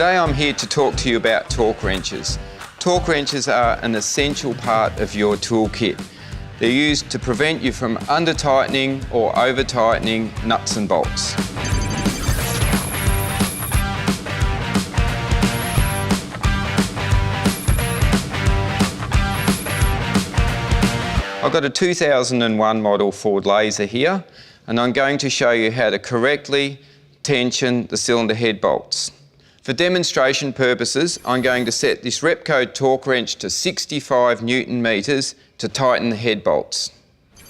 Today I'm here to talk to you about torque wrenches. Torque wrenches are an essential part of your toolkit. They're used to prevent you from under-tightening or over-tightening nuts and bolts. I've got a 2001 model Ford Laser here, and I'm going to show you how to correctly tension the cylinder head bolts. For demonstration purposes, I'm going to set this Repco torque wrench to 65 Newton meters to tighten the head bolts.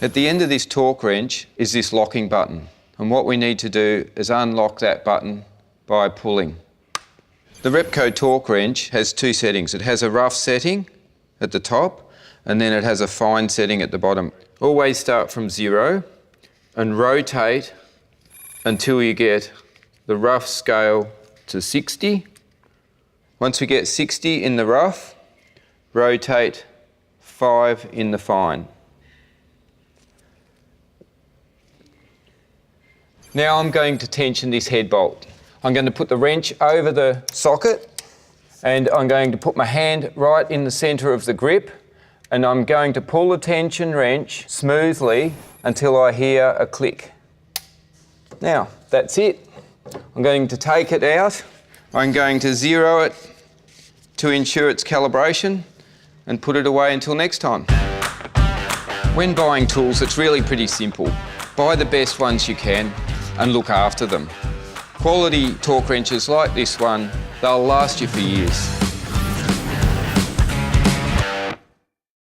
At the end of this torque wrench is this locking button, and what we need to do is unlock that button by pulling. The Repco torque wrench has two settings. It has a rough setting at the top, and then it has a fine setting at the bottom. Always start from 0 and rotate until you get the rough scale to 60. Once we get 60 in the rough, rotate 5 in the fine. Now I'm going to tension this head bolt. I'm going to put the wrench over the socket, and I'm going to put my hand right in the centre of the grip, and I'm going to pull the tension wrench smoothly until I hear a click. Now, that's it. I'm going to take it out. I'm going to zero it to ensure its calibration and put it away until next time. When buying tools, it's really pretty simple. Buy the best ones you can and look after them. Quality torque wrenches like this one, they'll last you for years.